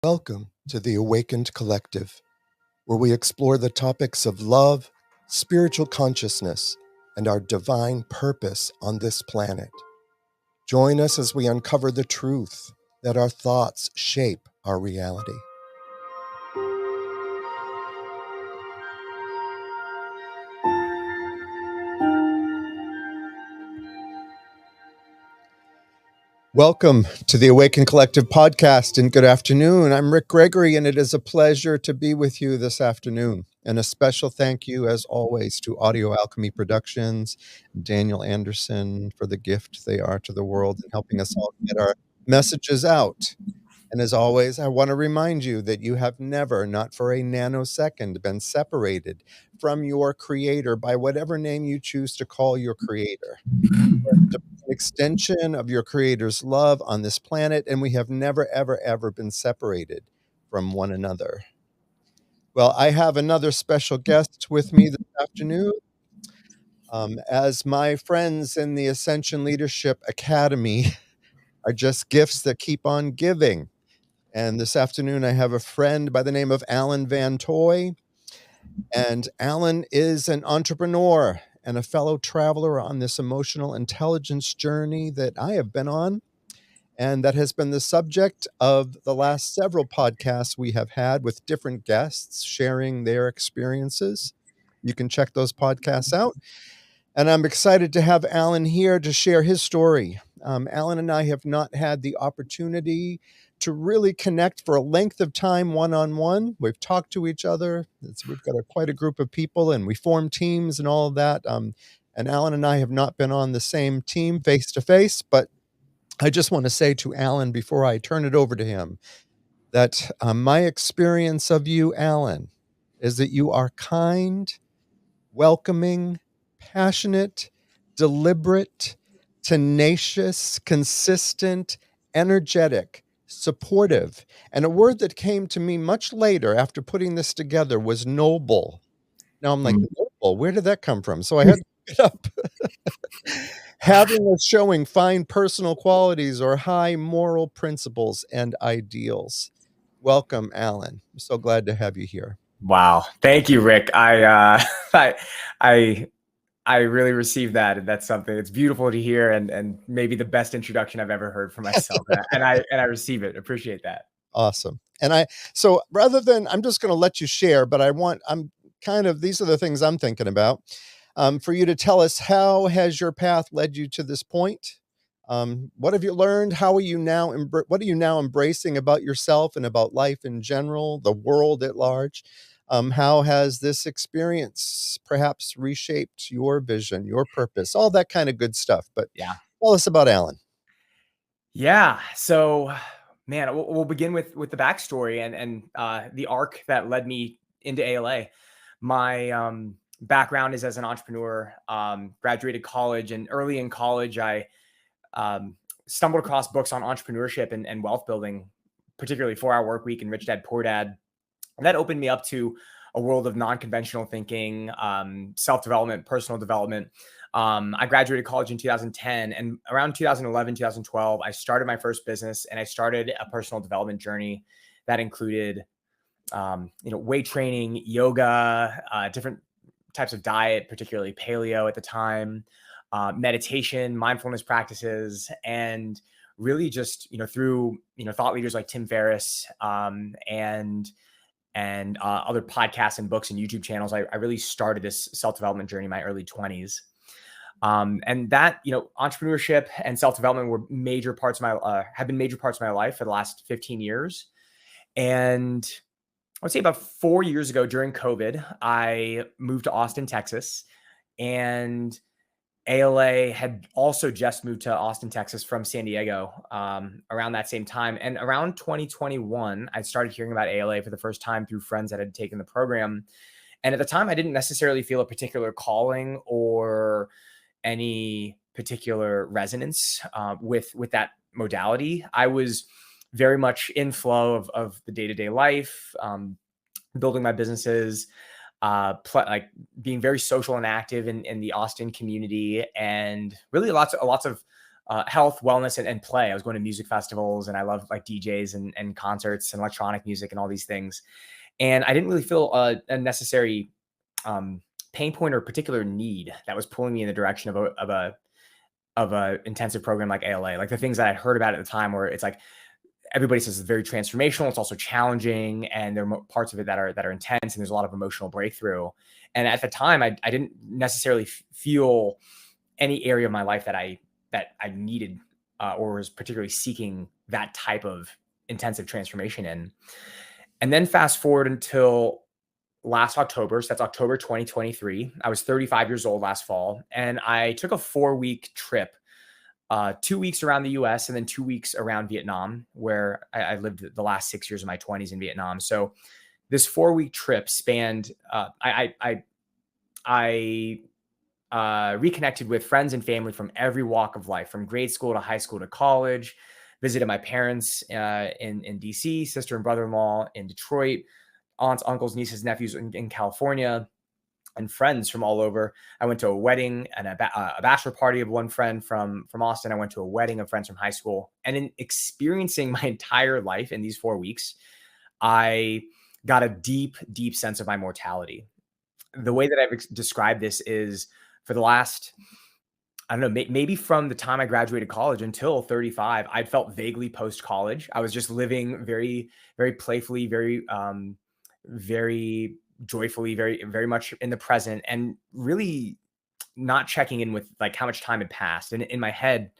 Welcome to the Awakened Collective, where we explore the topics of love, spiritual consciousness, and our divine purpose on this planet. Join us as we uncover the truth that our thoughts shape our reality. Welcome to the Awakened Collective podcast, and good afternoon. I'm Rick Gregory, and it is a pleasure to be with you this afternoon. And a special thank you, as always, to Audio Alchemy Productions, Daniel Anderson, for the gift they are to the world and helping us all get our messages out. And as always, I want to remind you that you have never, not for a nanosecond, been separated from your creator by whatever name you choose to call your creator. An extension of your creator's love on this planet, and we have never, ever, ever been separated from one another. Well, I have another special guest with me this afternoon. As my friends in the Ascension Leadership Academy are just gifts that keep on giving. And this afternoon, I have a friend by the name of Alan VanToai. And Alan is an entrepreneur and a fellow traveler on this emotional intelligence journey that I have been on, and that has been the subject of the last several podcasts we have had with different guests sharing their experiences. You can check those podcasts out. And I'm excited to have Alan here to share his story. Alan and I have not had the opportunity to really connect for a length of time one-on-one. We've talked to each other. We've got quite a group of people, and we form teams and all of that. And Alan and I have not been on the same team face-to-face, but I just want to say to Alan before I turn it over to him that my experience of you, Alan, is that you are kind, welcoming, passionate, deliberate, tenacious, consistent, energetic, supportive. And a word that came to me much later after putting this together was noble. Now I'm like, noble, where did that come from? So I had to look it up. Having or showing fine personal qualities or high moral principles and ideals. Welcome, Alan. I'm so glad to have you here. Wow. Thank you, Rick. I really received that. And that's something it's beautiful to hear and maybe the best introduction I've ever heard for myself. and I receive it. Appreciate that. Awesome. And so rather than, I'm just going to let you share, but these are the things I'm thinking about, for you to tell us, how has your path led you to this point? What have you learned? What are you now embracing about yourself and about life in general, the world at large? How has this experience perhaps reshaped your vision, your purpose, all that kind of good stuff? But yeah, tell us about Alan. Yeah. So, man, we'll begin with the backstory and the arc that led me into ALA. My background is as an entrepreneur. Graduated college, and early in college, I stumbled across books on entrepreneurship and wealth building, particularly 4-Hour Workweek and Rich Dad Poor Dad. And that opened me up to a world of non-conventional thinking, self-development, personal development. I graduated college in 2010, and around 2011, 2012, I started my first business, and I started a personal development journey that included, weight training, yoga, different types of diet, particularly paleo at the time, meditation, mindfulness practices, and really just, through, thought leaders like Tim Ferriss, and other podcasts and books and YouTube channels, I really started this self-development journey in my early 20s. And that, entrepreneurship and self-development were have been major parts of my life for the last 15 years. And I would say about 4 years ago during COVID, I moved to Austin, Texas, and ALA had also just moved to Austin, Texas from San Diego around that same time. And around 2021, I started hearing about ALA for the first time through friends that had taken the program. And at the time, I didn't necessarily feel a particular calling or any particular resonance with that modality. I was very much in flow of the day-to-day life, building my businesses, being very social and active in the Austin community, and really lots of health, wellness, and play. I was going to music festivals, and I loved like DJs and concerts and electronic music and all these things. And I didn't really feel a necessary um, pain point or particular need that was pulling me in the direction of a intensive program like ALA. Like the things that I heard about at the time, where it's like everybody says it's very transformational. It's also challenging, and there are parts of it that are intense, and there's a lot of emotional breakthrough. And at the time, I didn't necessarily feel any area of my life that I needed or was particularly seeking that type of intensive transformation in. And then fast forward until last October. So that's October 2023. I was 35 years old last fall, and I took a 4-week trip, 2 weeks around the US and then 2 weeks around Vietnam, where I lived the last 6 years of my 20s in Vietnam. So this 4-week trip spanned, I reconnected with friends and family from every walk of life, from grade school to high school to college. Visited my parents in DC, sister and brother-in-law in Detroit, aunts, uncles, nieces, nephews in California, and friends from all over. I went to a wedding and a bachelor party of one friend from Austin. I went to a wedding of friends from high school. And in experiencing my entire life in these 4 weeks, I got a deep, deep sense of my mortality. The way that I've described this is, for the last, I don't know, maybe from the time I graduated college until 35, I felt vaguely post-college. I was just living very, very playfully, very joyfully, very, very much in the present, and really not checking in with like how much time had passed. And in my head,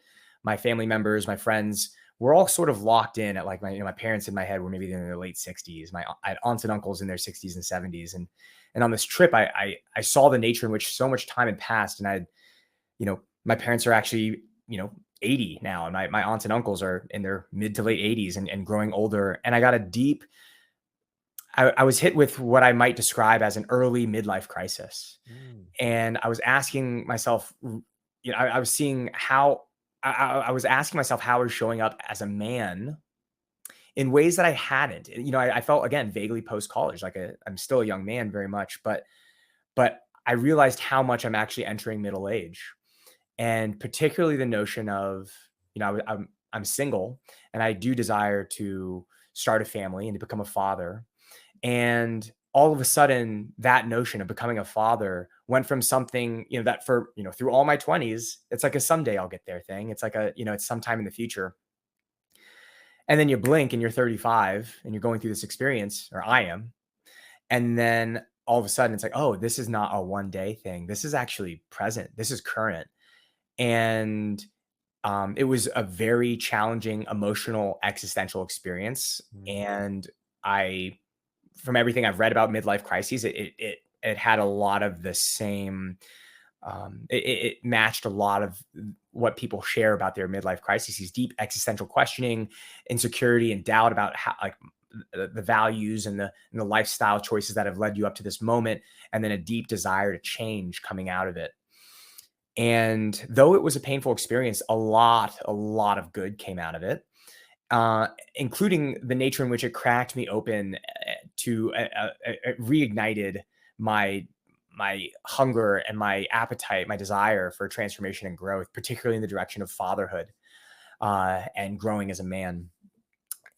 my family members, my friends, were all sort of locked in at like my parents in my head were maybe in their late 60s. I had aunts and uncles in their 60s and 70s. And on this trip, I saw the nature in which so much time had passed. And my parents are actually, 80 now. And my aunts and uncles are in their mid to late 80s and growing older. And I got a deep, I was hit with what I might describe as an early midlife crisis. Mm. And I was asking myself, I was seeing how I was asking myself how I was showing up as a man in ways that I hadn't. I felt, again, vaguely post college, like I'm still a young man very much, but I realized how much I'm actually entering middle age, and particularly the notion of, I'm single, and I do desire to start a family and to become a father. And all of a sudden, that notion of becoming a father went from something, that for, through all my 20s, it's like a someday I'll get there thing. It's like it's sometime in the future. And then you blink and you're 35 and you're going through this experience, or I am. And then all of a sudden it's like, oh, this is not a one day thing. This is actually present. This is current. And it was a very challenging, emotional, existential experience. Mm. And from everything I've read about midlife crises, it had a lot of the same. It matched a lot of what people share about their midlife crises: deep existential questioning, insecurity, and doubt about how, like, the values and the lifestyle choices that have led you up to this moment, and then a deep desire to change coming out of it. And though it was a painful experience, a lot of good came out of it, including the nature in which it cracked me open to it reignited my hunger and my appetite, my desire for transformation and growth, particularly in the direction of fatherhood and growing as a man.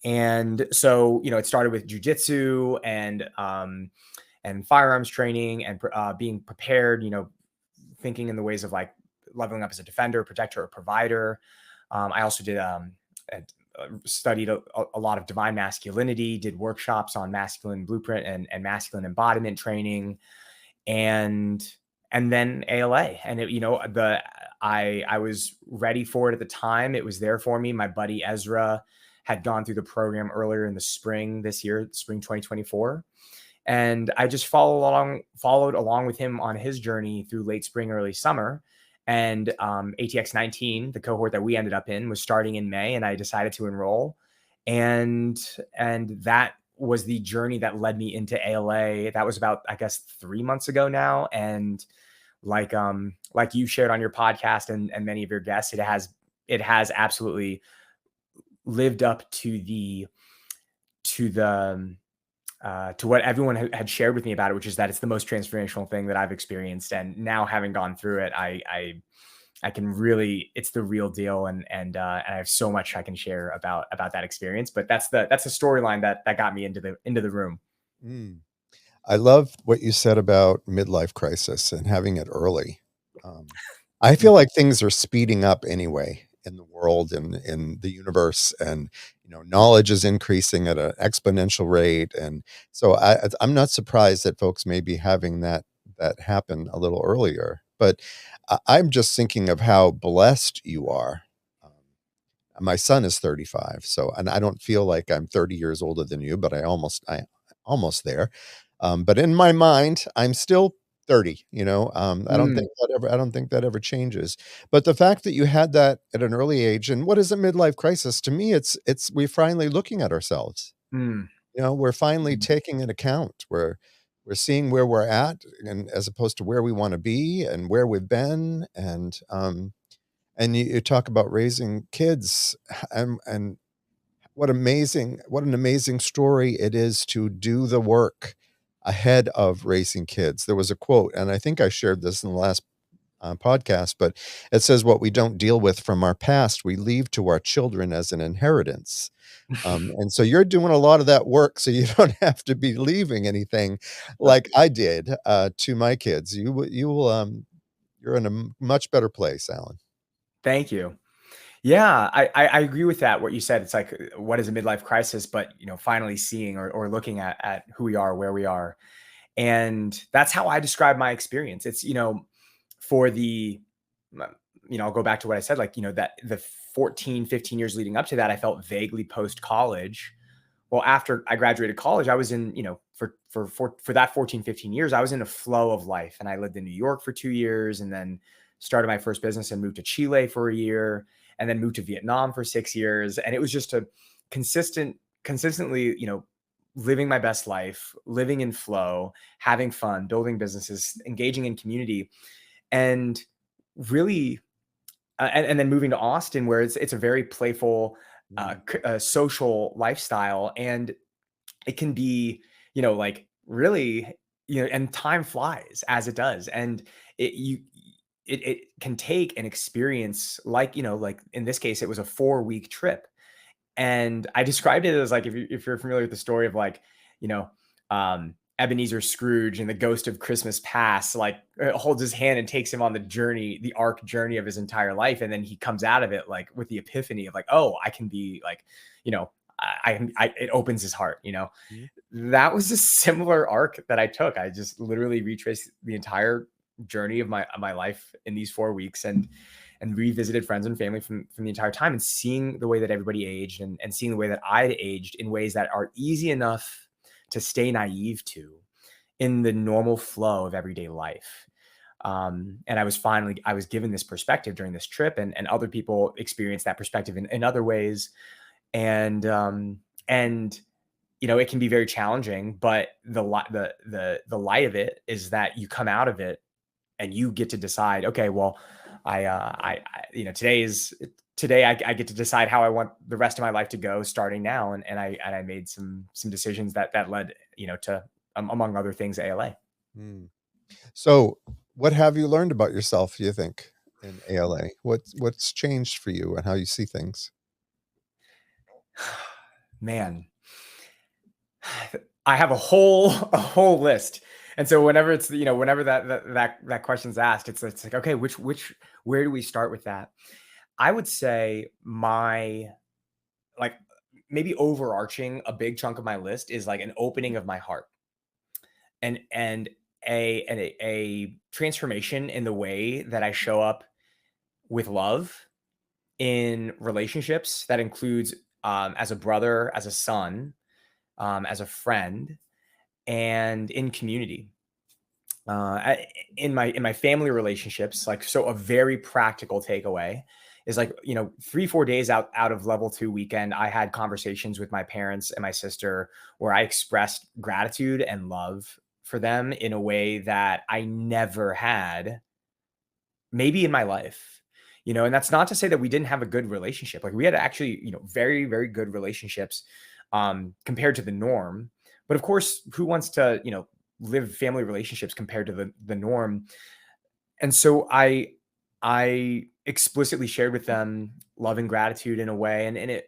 And so, it started with jujitsu and firearms training and being prepared, thinking in the ways of like leveling up as a defender, protector, or provider. I also did studied a lot of divine masculinity, did workshops on masculine blueprint and masculine embodiment training, and then ALA. And I was ready for it at the time. It was there for me. My buddy Ezra had gone through the program earlier in the spring this year, spring 2024. And I just followed along with him on his journey through late spring, early summer. And ATX 19, the cohort that we ended up in, was starting in May, and I decided to enroll. And that was the journey that led me into ALA. That was about, I guess, 3 months ago now. And like you shared on your podcast and many of your guests, it has absolutely lived up to what everyone had shared with me about it, which is that it's the most transformational thing that I've experienced. And now, having gone through it, I can really, it's the real deal. And I have so much I can share about that experience, but that's the storyline that got me into the room. Mm. I love what you said about midlife crisis and having it early. Um, I feel Mhm. like things are speeding up anyway in the world and in the universe, and knowledge is increasing at an exponential rate, and so I'm not surprised that folks may be having that happen a little earlier. But I'm just thinking of how blessed you are. Um, my son is 35, so and I don't feel like I'm 30 years older than you, but I almost there. But in my mind, I'm still 30, Mm, I don't think that ever changes. But the fact that you had that at an early age, and what is a midlife crisis? To me, it's we're finally looking at ourselves. mm, We're finally mm. taking an account. We're seeing where we're at, and as opposed to where we want to be and where we've been, and you talk about raising kids, and what an amazing story it is to do the work ahead of raising kids. There was a quote, and I think I shared this in the last podcast, but it says, "What we don't deal with from our past, we leave to our children as an inheritance." And so you're doing a lot of that work, so you don't have to be leaving anything like I did to my kids. You're in a much better place, Alan. Thank you. Yeah, I agree with that. What you said, it's like, what is a midlife crisis? But finally seeing or looking at who we are, where we are, and that's how I describe my experience. It's for the, I'll go back to what I said, like that the 14, 15 years leading up to that, I felt vaguely post college. Well, after I graduated college, I was in, for that 14, 15 years, I was in a flow of life. And I lived in New York for 2 years and then started my first business and moved to Chile for a year and then moved to Vietnam for 6 years. And it was just a consistently, living my best life, living in flow, having fun, building businesses, engaging in community, and really and then moving to Austin, where it's a very playful, Mm, social lifestyle, and it can be, like really, and time flies as it does, and it you it can take an experience like like in this case, it was a 4 week trip, and I described it as like if you're familiar with the story of like, you know, Ebenezer Scrooge and the ghost of Christmas past, like holds his hand and takes him on the journey, the arc journey of his entire life. And then he comes out of it like with the epiphany of like, oh, I can be like, you know, it opens his heart, mm, that was a similar arc that I took. I just literally retraced the entire journey of my life in these 4 weeks and revisited friends and family from the entire time and seeing the way that everybody aged and seeing the way that I'd aged in ways that are easy enough to stay naive to in the normal flow of everyday life. And I was given this perspective during this trip, and other people experience that perspective in other ways. And it can be very challenging, but the light of it is that you come out of it and you get to decide, okay, well, today I get to decide how I want the rest of my life to go starting now. And I made some decisions that led, to, among other things, ALA. mm. So, what have you learned about yourself, you think, in ALA? What's changed for you and how you see things? Man, I have a whole list. And so whenever it's, whenever that question's asked, it's like, okay, where do we start with that? I would say like maybe overarching a big chunk of my list is like an opening of my heart and a transformation in the way that I show up with love in relationships that includes, as a brother, as a son, as a friend, and in community. In my family relationships, like, so a very practical takeaway is like, 3-4 days out of level 2 weekend, I had conversations with my parents and my sister where I expressed gratitude and love for them in a way that I never had maybe in my life. And that's not to say that we didn't have a good relationship. Like, we had actually, very, very good relationships, compared to the norm. But of course, who wants to, live family relationships compared to the norm? And so I explicitly shared with them love and gratitude in a way. And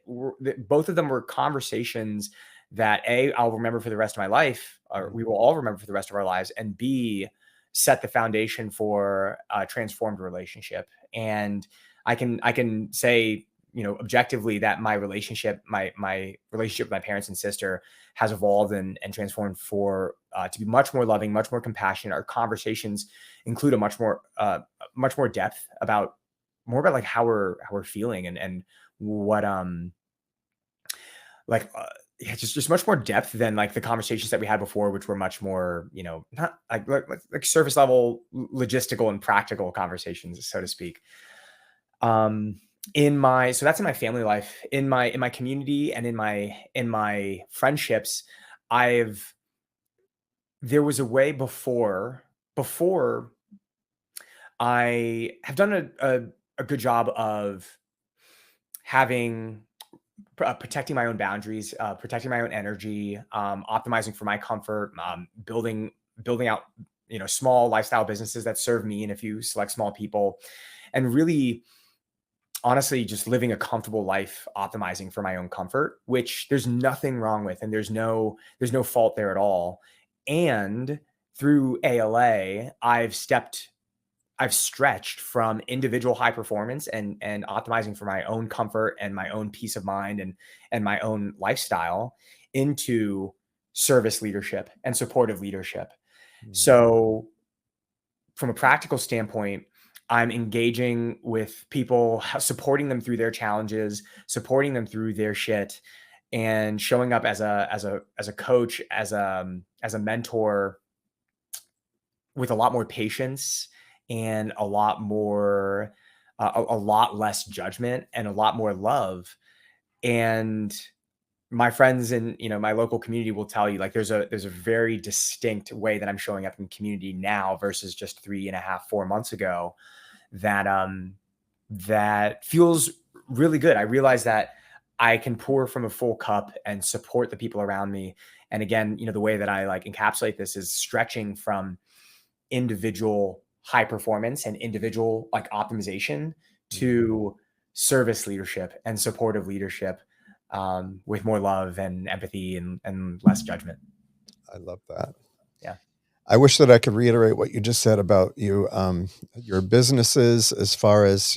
both of them were conversations that I'll remember for the rest of my life, or we will all remember for the rest of our lives, and B, set the foundation for a transformed relationship. And I can say, objectively, that my relationship with my parents and sister has evolved and transformed for to be much more loving, much more compassionate. Our conversations include a much more depth about like how we're feeling, and what like yeah, just much more depth than like the conversations that we had before, which were much more, not like surface level logistical and practical conversations, so to speak. um so that's in my family life. In my community and in my friendships, I've there was a way before I have done a good job of having protecting my own boundaries, protecting my own energy, optimizing for my comfort, building out, small lifestyle businesses that serve me and a few select small people, and really, honestly, just living a comfortable life, optimizing for my own comfort, which there's nothing wrong with, and there's no fault there at all. And through ALA, I've stretched from individual high performance and optimizing for my own comfort and my own peace of mind and my own lifestyle into service leadership and supportive leadership. Mhm. So from a practical standpoint, I'm engaging with people, supporting them through their challenges, supporting them through their shit, and showing up as a coach, as a mentor, with a lot more patience and a lot less judgment and a lot more love. And my friends in, my local community will tell you, like, there's a very distinct way that I'm showing up in community now versus just 3.5, 4 months ago, that feels really good. I realize that I can pour from a full cup and support the people around me. And again, the way that I like encapsulate this is stretching from individual high performance and individual like optimization Mhm. to service leadership and supportive leadership, with more love and empathy and less judgment. I love that. Yeah. I wish that I could reiterate what you just said about your businesses, as far as,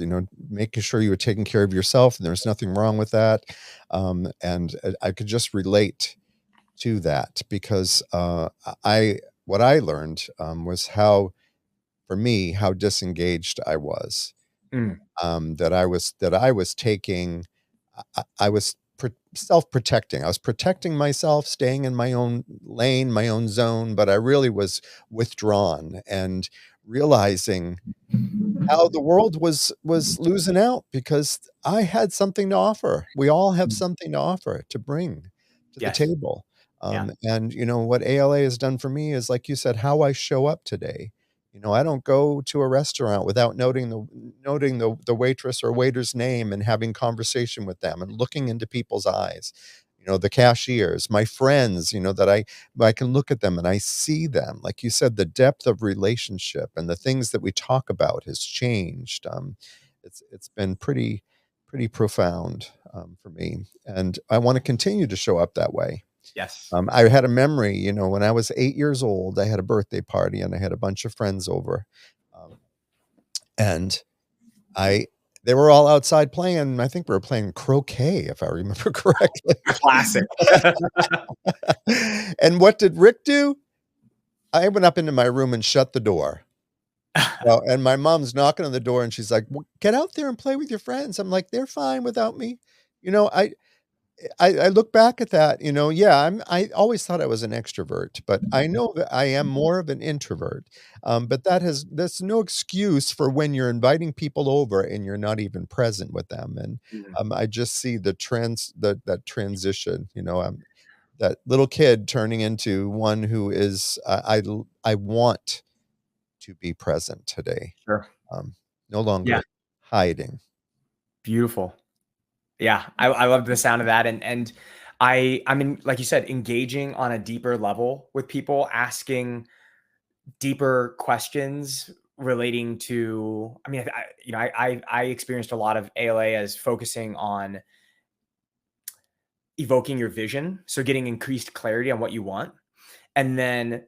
making sure you were taking care of yourself, and there's nothing wrong with that. And I could just relate to that because I what I learned was for me, how disengaged I was. Mm, That I was taking, I was self-protecting. I was protecting myself, staying in my own lane, my own zone, but I really was withdrawn and realizing how the world was losing out because I had something to offer. We all have mm. something to offer, to bring to the Yes. table. Yeah. And what ALA has done for me is, like you said, how I show up today. I don't go to a restaurant without noting the waitress or waiter's name and having conversation with them and looking into people's eyes. The cashiers, my friends, that I can look at them and I see them. Like you said, the depth of relationship and the things that we talk about has changed. It's been pretty profound for me, and I want to continue to show up that way. Yes. I had a memory, when I was 8 years old, I had a birthday party and I had a bunch of friends over, um, and I they were all outside playing. I think we were playing croquet, if I remember correctly. Classic. And what did Rick do? I went up into my room and shut the door. Well, and my mom's knocking on the door and she's like, "W Get out there and play with your friends." I'm like, "They're fine without me." You know, I I look back at that, yeah, I always thought I was an extrovert, but I know that I am more of an introvert. But that's no excuse for when you're inviting people over and you're not even present with them. And Mhm. I just see that transition, that little kid turning into one who is, I want to be present today, Sure. um, no Yeah. longer hiding. Beautiful. Yeah, I love the sound of that. And I mean, like you said, engaging on a deeper level with people, asking deeper questions, relating to, I mean, I experienced a lot of ALA as focusing on evoking your vision, so getting increased clarity on what you want, and then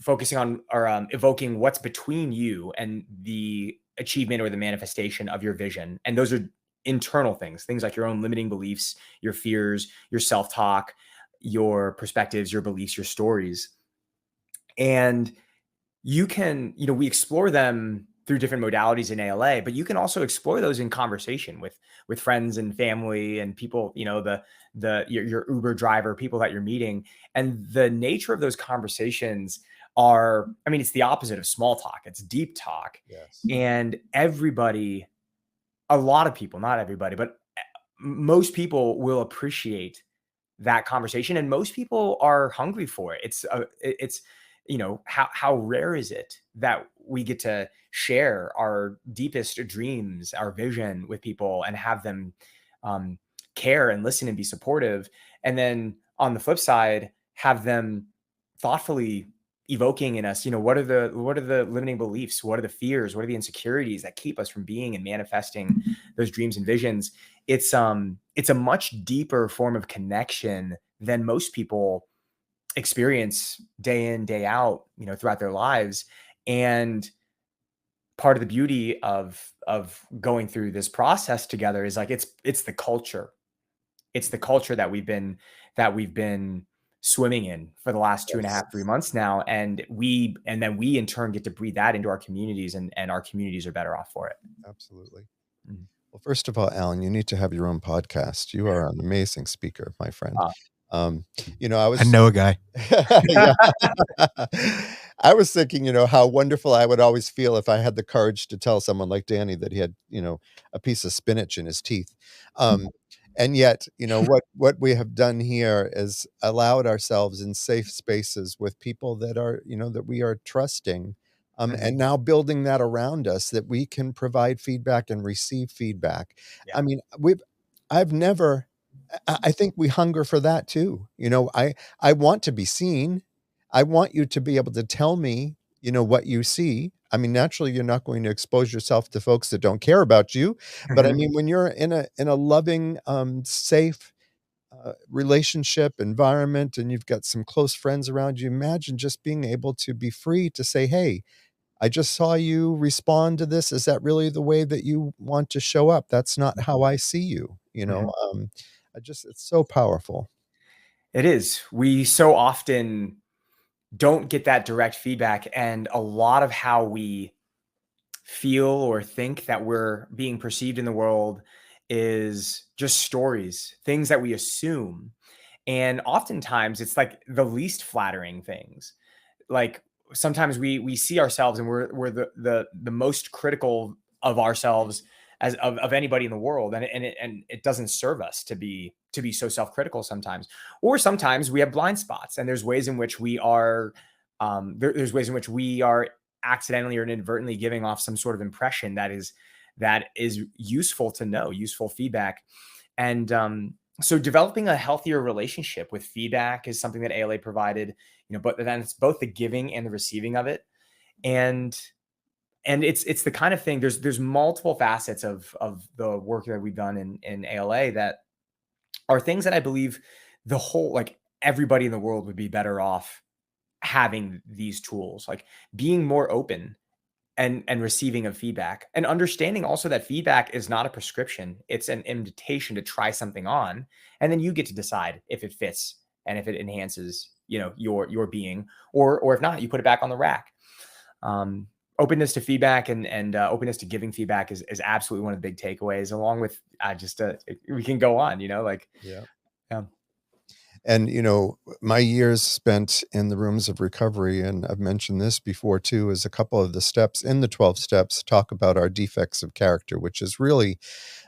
focusing on, or evoking what's between you and the achievement or the manifestation of your vision. And those are internal things like your own limiting beliefs, your fears, your self-talk, your perspectives, your beliefs, your stories. And you can, we explore them through different modalities in ALA, but you can also explore those in conversation with friends and family and people, your Uber driver, people that you're meeting. And the nature of those conversations are, I mean, it's the opposite of small talk. It's deep talk. Yes. And everybody, a lot of people, not everybody, but most people will appreciate that conversation, and most people are hungry for it. It's how rare is it that we get to share our deepest dreams, our vision with people, and have them um, care and listen and be supportive, and then on the flip side, have them thoughtfully evoking in us, what are the limiting beliefs, what are the fears, what are the insecurities that keep us from being and manifesting those dreams and visions. It's a much deeper form of connection than most people experience day in, day out, throughout their lives. And part of the beauty of going through this process together is like it's the culture. It's the culture that we've been swimming in for the last two and a Yes. half, 3 months now. And then we in turn get to breathe that into our communities, and our communities are better off for it. Absolutely. Mhm. Well, first of all, Alan, you need to have your own podcast. You are an amazing speaker, my friend. Uh, Um, I I was know a guy. yeah. I was thinking, how wonderful I would always feel if I had the courage to tell someone like Danny that he had, a piece of spinach in his teeth. And yet, what we have done here is allowed ourselves in safe spaces with people that are, that we are trusting. mhm. And now building that around us that we can provide feedback and receive feedback. I Yeah. mean, I've never, I think we hunger for that too. I want to be seen. I want you to be able to tell me, what you see. I mean, naturally, you're not going to expose yourself to folks that don't care about you. But I Mhm. mean, when you're in a loving, safe relationship environment, and you've got some close friends around you, imagine just being able to be free to say, "Hey, I just saw you respond to this. Is that really the way that you want to show up? That's not how I see you." Mhm. It's so powerful. It is. We so often don't get that direct feedback, and a lot of how we feel or think that we're being perceived in the world is just stories, things that we assume. And oftentimes it's like the least flattering things. Like sometimes we see ourselves and we're the most critical of ourselves as of anybody in the world, and it doesn't serve us to be so self-critical sometimes. Or sometimes we have blind spots, and there's ways in which we are there's ways in which we are accidentally or inadvertently giving off some sort of impression that is useful to know, useful feedback. And so developing a healthier relationship with feedback is something that ALA provided, but then it's both the giving and the receiving of it. And it's the kind of thing, there's multiple facets of the work that we've done in ALA that are things that I believe the whole, like, everybody in the world would be better off having these tools, like being more open and receiving of feedback, and understanding also that feedback is not a prescription. It's an invitation to try something on, and then you get to decide if it fits and if it enhances, your being, or if not, you put it back on the rack. Um, Openness to feedback and openness to giving feedback is absolutely one of the big takeaways, along with we can go on, like, Yeah. yeah. And, my years spent in the rooms of recovery, and I've mentioned this before too, is a couple of the steps in the 12 steps talk about our defects of character, which is really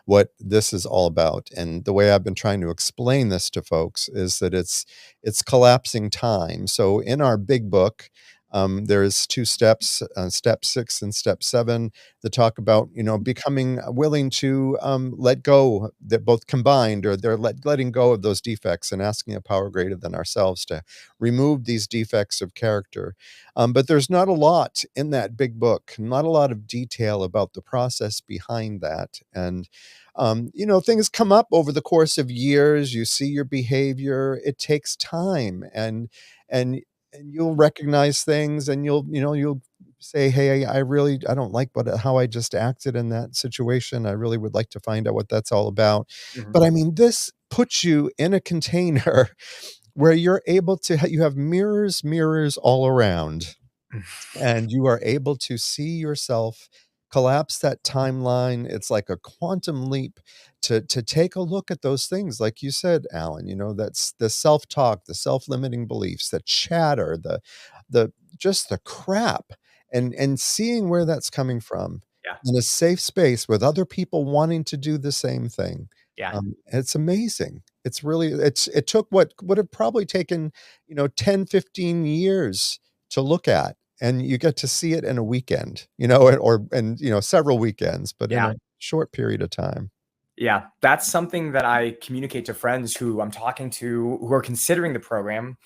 what this is all about. And the way I've been trying to explain this to folks is that it's collapsing time. So in our big book, There's two steps, step 6 and step 7, that talk about, becoming willing to, let go, that both combined, or they're letting go of those defects and asking a power greater than ourselves to remove these defects of character. But there's not a lot in that big book, not a lot of detail about the process behind that. And things come up over the course of years. You see your behavior. It takes time, and you'll recognize things, and you'll say, "Hey, I don't like how I just acted in that situation. I really would like to find out what that's all about." Mhm. But I mean, this puts you in a container where you have mirrors all around, and you are able to see yourself collapse that timeline. It's like a quantum leap to take a look at those things, like you said, Alan. That's the self-talk, the self-limiting beliefs, the chatter, the just the crap, and seeing where that's coming from Yeah. in a safe space with other people wanting to do the same thing. Yeah. It's amazing. It took what would have probably taken 10, 15 years to look at, and you get to see it in a weekend, several weekends, but in Yeah. a short period of time. Yeah. That's something that I communicate to friends who I'm talking to who are considering the program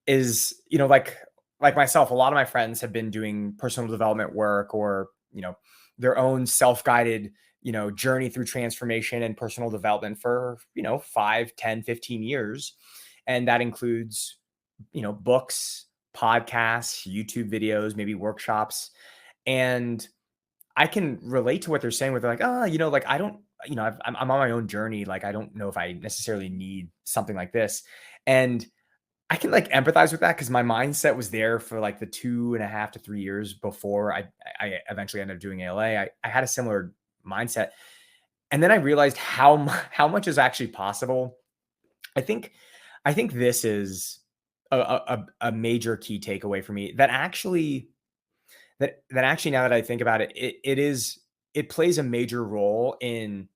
is, like myself, a lot of my friends have been doing personal development work or, their own self-guided, journey through transformation and personal development for, 5, 10, 15 years. And that includes, books, podcasts, YouTube videos, maybe workshops. And I can relate to what they're saying where they're like, "Oh, like I don't, I'm on my own journey. Like I don't know if I necessarily need something like this." And I can like empathize with that because my mindset was there for like the 2.5 to 3 years before I eventually ended up doing ALA. I had a similar mindset, and then I realized how much is actually possible. I think I think this is a major key takeaway for me that actually now that I think about it, it plays a major role in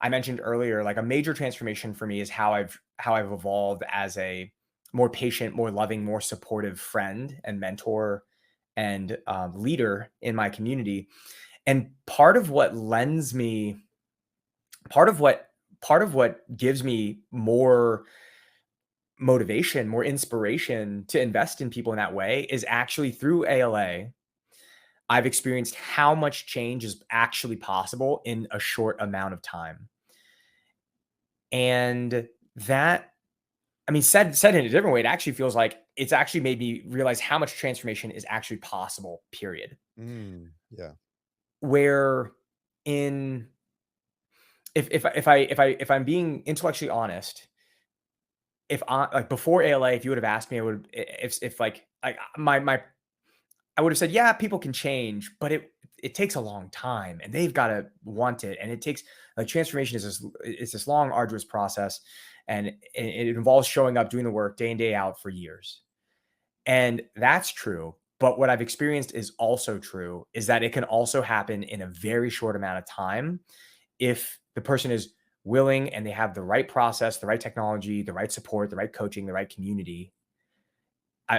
I mentioned earlier, like a major transformation for me is how I've evolved as a more patient, more loving, more supportive friend and mentor and leader in my community. And part of what part of what gives me more motivation, more inspiration to invest in people in that way is actually through ALA. I've experienced how much change is actually possible in a short amount of time. And that, I mean, said in a different way, it actually feels like it's actually made me realize how much transformation is actually possible, period. Yeah. Where in if I'm being intellectually honest, if I like before ALA, if you would have asked me, I would if like my I would have said, yeah, people can change, but it takes a long time and they've got to want it. And it takes like transformation is this long, arduous process. And it involves showing up, doing the work day in, day out for years. And that's true. But what I've experienced is also true is that it can also happen in a very short amount of time if the person is willing and they have the right process, the right technology, the right support, the right coaching, the right community.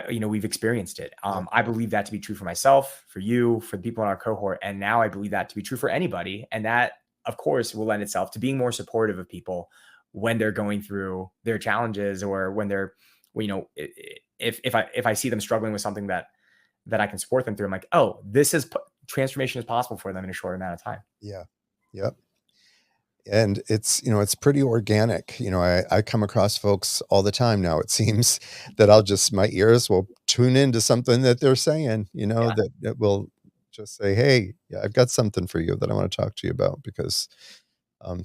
We've experienced it. Yeah. I believe that to be true for myself, for you, for the people in our cohort, and now I believe that to be true for anybody. And that, of course, will lend itself to being more supportive of people when they're going through their challenges or when they're, well, if I see them struggling with something that I can support them through, I'm like, oh, transformation is possible for them in a short amount of time. Yeah. Yep. And it's pretty organic. I come across folks all the time now, it seems, that my ears will tune into something that they're saying, Yeah. that will just say, "Hey, yeah, I've got something for you that I want to talk to you about," because um,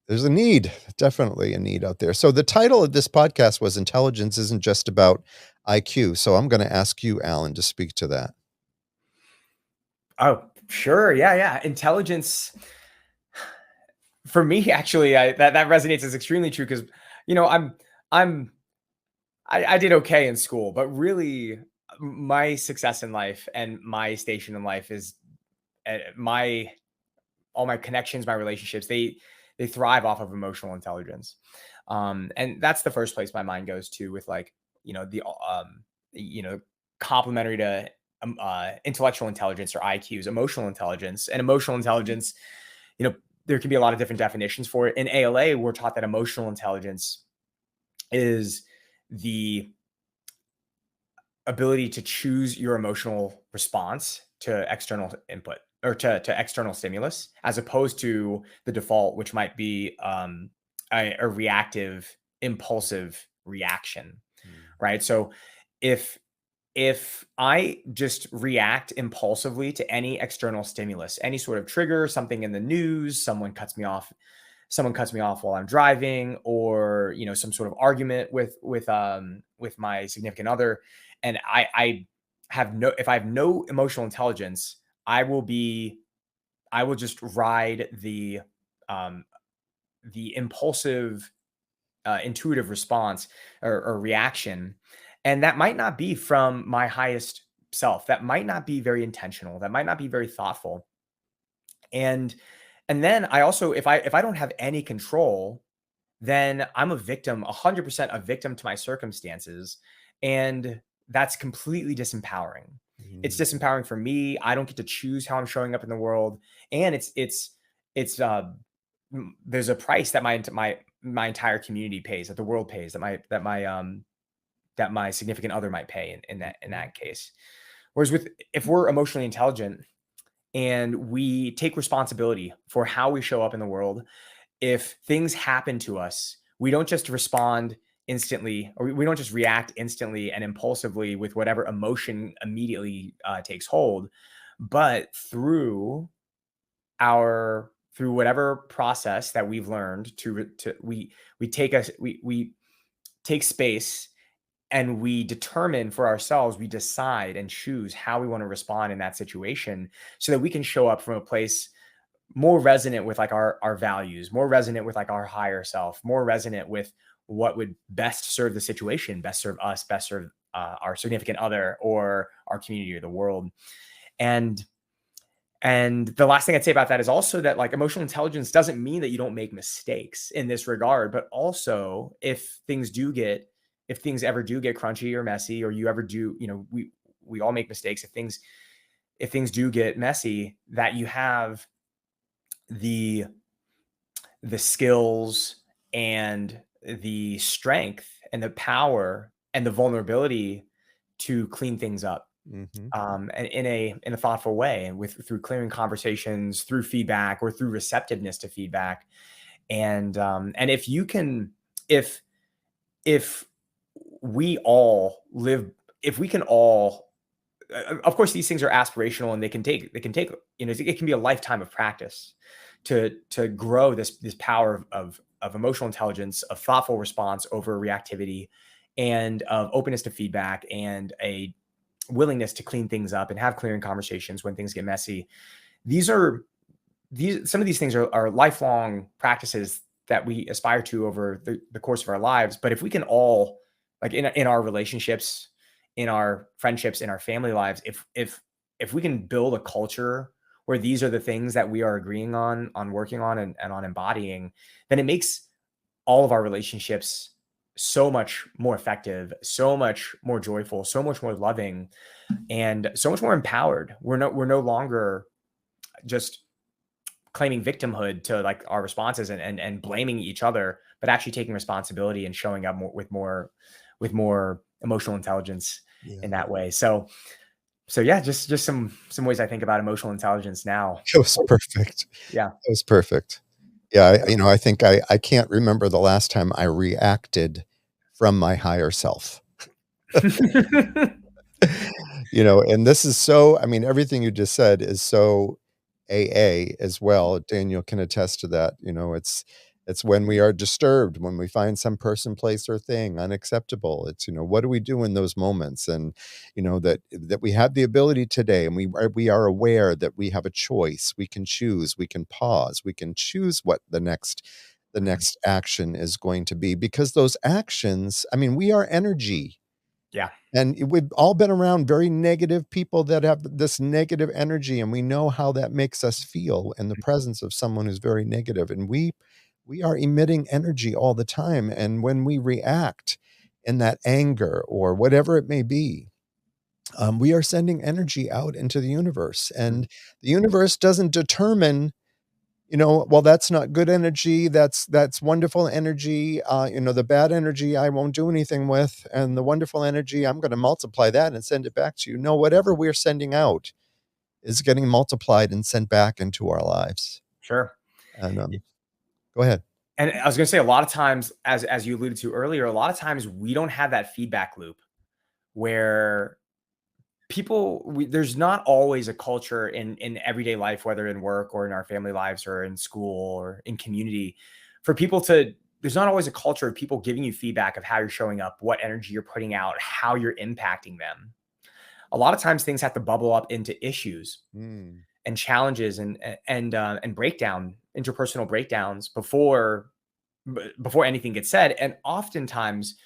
there's a need, definitely a need out there. So the title of this podcast was "Intelligence Isn't Just About IQ." So I'm going to ask you, Alan, to speak to that. Oh, sure. Yeah. Yeah. Intelligence for me, actually, that resonates as extremely true because, you know, I'm I did okay in school, but really my success in life and my station in life is my all my connections, my relationships, they thrive off of emotional intelligence. And that's the first place my mind goes to with like, the you know complementary to intellectual intelligence or IQs, emotional intelligence. And emotional intelligence, there can be a lot of different definitions for it. In ALA, we're taught that emotional intelligence is the ability to choose your emotional response to external input or to external stimulus, as opposed to the default, which might be a reactive, impulsive reaction, Mm. right? So if I just react impulsively to any external stimulus, any sort of trigger, something in the news, someone cuts me off while I'm driving, or some sort of argument with my significant other, and I have no if I have no emotional intelligence, I will be I will just ride um the impulsive, intuitive response or reaction, and that might not be from my highest self. That might not be very intentional. That might not be very thoughtful. And then I also, if I don't have any control, then I'm a victim, 100% a victim to my circumstances. And that's completely disempowering. It's Mm. disempowering for me. I don't get to choose how I'm showing up in the world. And there's a price that my entire community pays, that the world pays, that my significant other might pay in Mhm. that case. Whereas if we're emotionally intelligent and we take responsibility for how we show up in the world, if things happen to us, we don't just respond instantly, or we don't just react instantly and impulsively with whatever emotion immediately takes hold, but through whatever process that we've learned to we take space, and we determine for ourselves, we decide and choose how we want to respond in that situation, so that we can show up from a place more resonant with like our values, more resonant with like our higher self, more resonant with what would best serve the situation, best serve us, best serve our significant other or our community or the world. And the last thing I'd say about that is also that like emotional intelligence doesn't mean that you don't make mistakes in this regard, but also if things ever do get crunchy or messy, or you ever do, we all make mistakes. If things do get messy, that you have the skills and the strength and the power and the vulnerability to clean things up, Mhm. and in a thoughtful way, and through clearing conversations, through feedback, or through receptiveness to feedback. And if you can, if if we all live, if we can all, of course, these things are aspirational, and they can take, it can be a lifetime of practice to grow this power of emotional intelligence, of thoughtful response over reactivity, and of openness to feedback, and a willingness to clean things up and have clearing conversations when things get messy. These are some of these things are lifelong practices that we aspire to over the course of our lives. But if we can all, like in our relationships, in our friendships, in our family lives, if we can build a culture where these are the things that we are agreeing on working on, and on embodying, then it makes all of our relationships so much more effective, so much more joyful, so much more loving, and so much more empowered. We're no longer just claiming victimhood to like our responses, and blaming each other, but actually taking responsibility and showing up with more emotional intelligence in Yeah. that way. So yeah, just some ways I think about emotional intelligence now. It was perfect. Yeah. It was perfect. Yeah, I think I can't remember the last time I reacted from my higher self. And this is so, I mean, everything you just said is so AA as well. Daniel can attest to that. It's when we are disturbed, when we find some person, place, or thing unacceptable. It's, what do we do in those moments? And, that we have the ability today, and we are aware that we have a choice. We can choose, we can pause, we can choose what the Mhm. next action is going to be, because those actions, I mean, we are energy. Yeah. And we've all been around very negative people that have this negative energy, and we know how that makes us feel in the presence of someone who's very negative. And we are emitting energy all the time. And when we react in that anger or whatever it may be, We are sending energy out into the universe, Mm. and the universe doesn't determine, well, that's not good energy, that's wonderful energy, the bad energy I won't do anything with, and the wonderful energy, I'm gonna multiply that and send it back to you. No, whatever we're sending out is getting multiplied and sent back into our lives. Sure. And, go ahead. And I was going to say, a lot of times, as you alluded to earlier, a lot of times we don't have that feedback loop where there's not always a culture in everyday life, whether in work or in our family lives or in school or in community, for people to there's not always a culture of people giving you feedback of how you're showing up, what energy you're putting out, how you're impacting them. A lot of times things have to bubble up into issues Mm, and challenges and breakdown interpersonal breakdowns before anything gets said. And oftentimes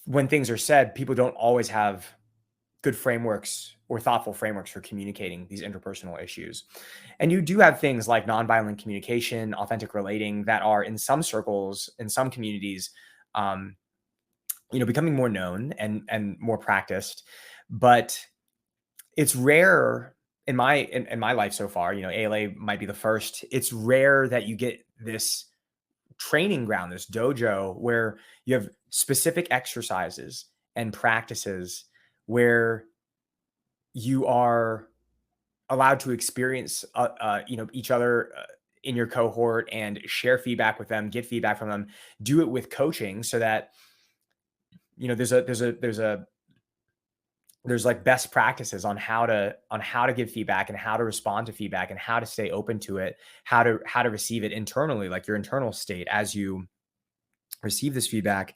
when things are said, people don't always have good frameworks or thoughtful frameworks for communicating these interpersonal issues. And you do have things like nonviolent communication, authentic relating, that are in some circles, in some communities, um, becoming more known and more practiced. But it's rare in my life so far. ALA might be the first. It's rare that you get this training ground, this dojo, where you have specific exercises and practices where you are allowed to experience, each other in your cohort and share feedback with them, get feedback from them, do it with coaching so that, there's like best practices on how to give feedback and how to respond to feedback and how to stay open to it, how to receive it internally, like your internal state as you receive this feedback.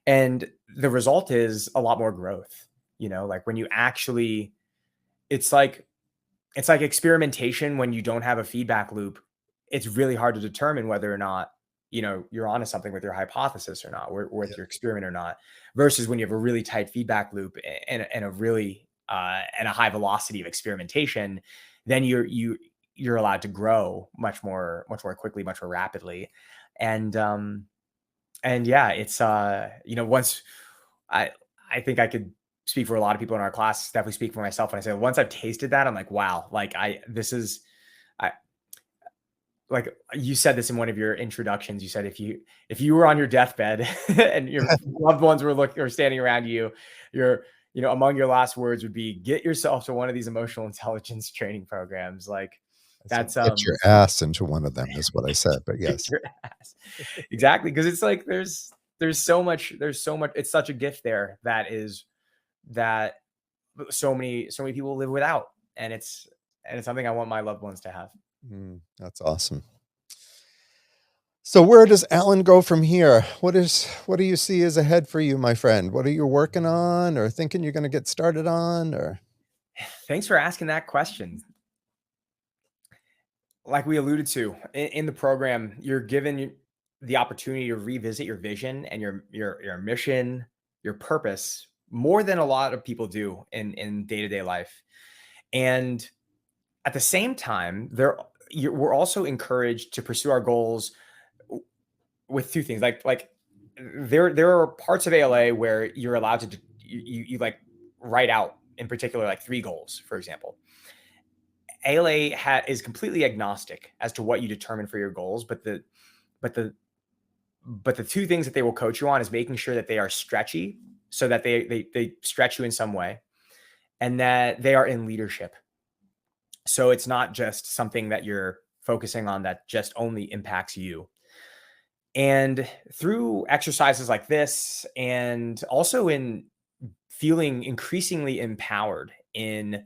And the result is a lot more growth. Like when you actually, it's like it's like experimentation. When you don't have a feedback loop, it's really hard to determine whether or not, you're onto something with your hypothesis or not, or with yeah, your experiment or not, versus when you have a really tight feedback loop and a really and a high velocity of experimentation. Then you're allowed to grow much more quickly, much more rapidly. And yeah, it's once I I think I could speak for a lot of people in our class, definitely speak for myself when I say once I've tasted that, I'm like, wow, like I like you said this in one of your introductions. You said if you were on your deathbed and your loved ones were standing around you, your among your last words would be, get yourself to one of these emotional intelligence training programs. Like I said, that's "Get your ass into one of them," is what I said, but kick yes. your ass. Exactly, because it's like there's so much, it's such a gift there that so many people live without, and it's something I want my loved ones to have. That's awesome. So where does Alan go from here? What do you see as ahead for you, my friend? What are you working on or thinking you're gonna get started on, or Thanks for asking that question. Like we alluded to in the program, you're given the opportunity to revisit your vision and your mission, your purpose, more than a lot of people do in day-to-day life. And at the same time, we're also encouraged to pursue our goals with two things. Like there are parts of ALA where you're allowed to you like write out in particular like three goals, for example. ALA is completely agnostic as to what you determine for your goals, but the but the two things that they will coach you on is making sure that they are stretchy, so that they stretch you in some way, and that they are in leadership. So it's not just something that you're focusing on that just only impacts you. And through exercises like this, and also in feeling increasingly empowered in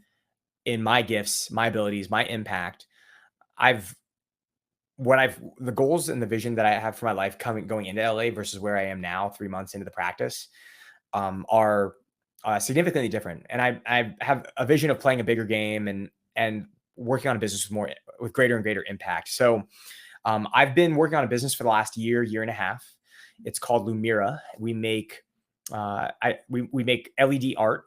my gifts, my abilities, my impact, I've the goals and the vision that I have for my life coming going into LA versus where I am now 3 months into the practice, are significantly different. And I have a vision of playing a bigger game and working on a business with greater and greater impact. So I've been working on a business for the last year and a half. It's called Lumira. We make LED art,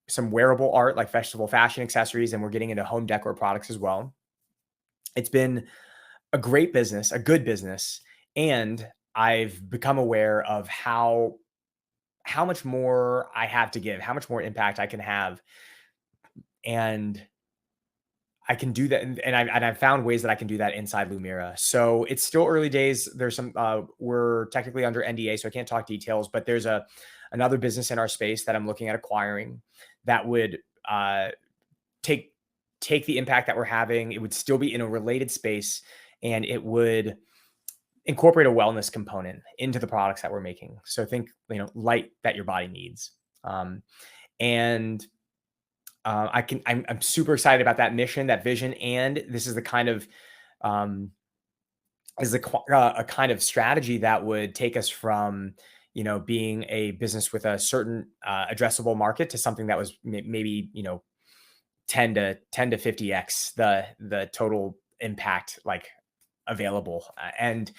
some wearable art like festival fashion accessories, and we're getting into home decor products as well. It's been a great business, a good business, and I've become aware of how how much more I have to give, how much more impact I can have, and I can do that, and I've found ways that I can do that inside Lumira. So it's still early days. There's some we're technically under NDA, so I can't talk details. But there's another business in our space that I'm looking at acquiring that would take take the impact that we're having. It would still be in a related space, and it would incorporate a wellness component into the products that we're making. So think, light that your body needs. And I'm super excited about that mission, that vision, and this is the kind of um, a kind of strategy that would take us from being a business with a certain addressable market to something that was maybe 10 to 50x the total impact like available. And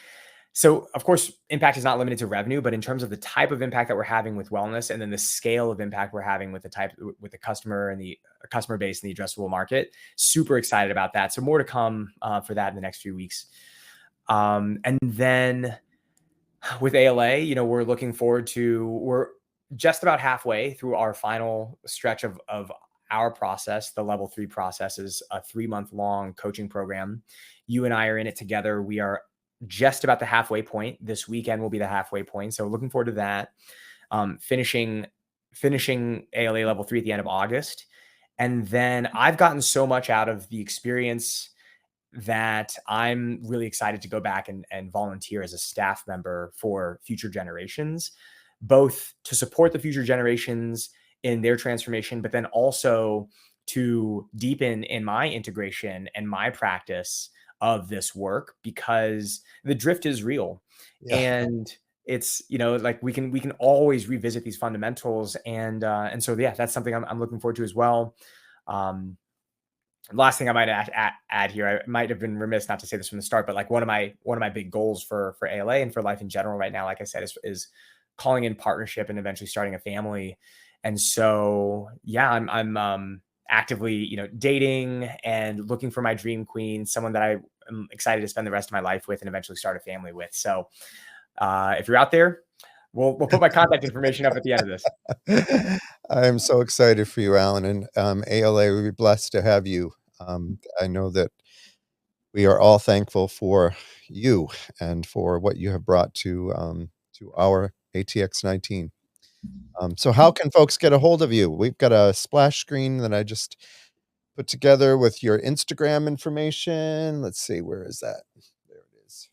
so, of course, impact is not limited to revenue, but in terms of the type of impact that we're having with wellness, and then the scale of impact we're having with the customer and the customer base and the addressable market, super excited about that. So more to come for that in the next few weeks. And then with ALA, we're just about halfway through our final stretch of our process. The level 3 process is a 3-month long coaching program. You and I are in it together. We are just about the halfway point. This weekend will be the halfway point. So looking forward to that. Finishing ALA level 3 at the end of August. And then I've gotten so much out of the experience that I'm really excited to go back and volunteer as a staff member for future generations, both to support the future generations in their transformation, but then also to deepen in my integration and my practice of this work, because the drift is real. Yeah. And it's, like we can always revisit these fundamentals. And so, yeah, that's something I'm looking forward to as well. Last thing I might add here, I might have been remiss not to say this from the start, but like one of my big goals for ALA and for life in general right now, like I said, is calling in partnership and eventually starting a family. And so, yeah, I'm actively, dating and looking for my dream queen, someone that I am excited to spend the rest of my life with and eventually start a family with. So, if you're out there, we'll put my contact information up at the end of this. I'm so excited for you, Alan, and ALA, we'd be blessed to have you. I know that we are all thankful for you and for what you have brought to our ATX 19. So how can folks get a hold of you? We've got a splash screen that I just put together with your Instagram information. Let's see, where is that? There it is.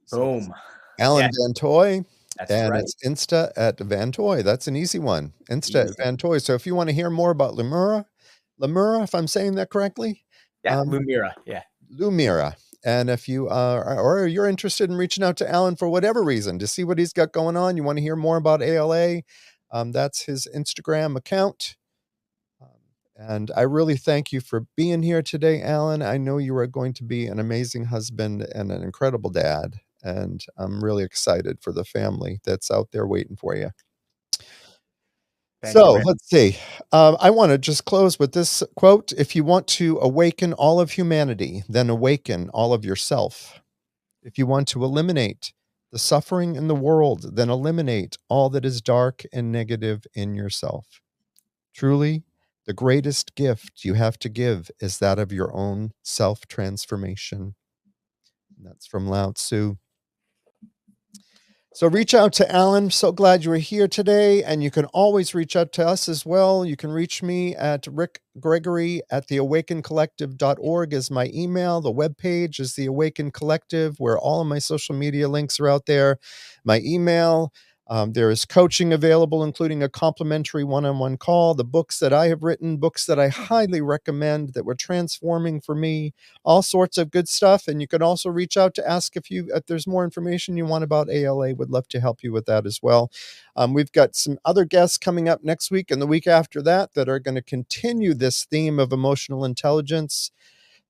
So it's Boom. Alan Yeah, VanToai, that's and right. it's Insta at VanToai. That's an easy one. Insta at Easy. VanToai. So if you want to hear more about Lemura, if I'm saying that correctly, Yeah, um, Lumira. Yeah. Lumira. And if you or you're interested in reaching out to Alan for whatever reason to see what he's got going on, you want to hear more about ALA, that's his Instagram account. Um, and I really thank you for being here today, Alan. I know you are going to be an amazing husband and an incredible dad. And I'm really excited for the family that's out there waiting for you. Thank you, So Rick. let's see. I want to just close with this quote. If you want to awaken all of humanity, then awaken all of yourself. If you want to eliminate the suffering in the world, then eliminate all that is dark and negative in yourself. Truly, the greatest gift you have to give is that of your own self transformation. That's from Lao Tzu. So reach out to Alan. So glad you were here today. And you can always reach out to us as well. You can reach me at Rick Gregory at theawakencollective.org is my email. The webpage is The Awaken Collective, where all of my social media links are out there. My email. There is coaching available, including a complimentary one-on-one call, the books that I have written, books that I highly recommend that were transforming for me, all sorts of good stuff. And you can also reach out to ask if there's more information you want about ALA. Would love to help you with that as well. We've got some other guests coming up next week and the week after that are going to continue this theme of emotional intelligence.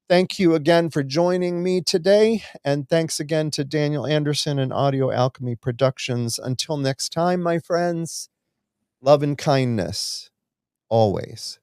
Thank you again for joining me today. And thanks again to Daniel Anderson and Audio Alchemy Productions. Until next time, my friends, love and kindness always.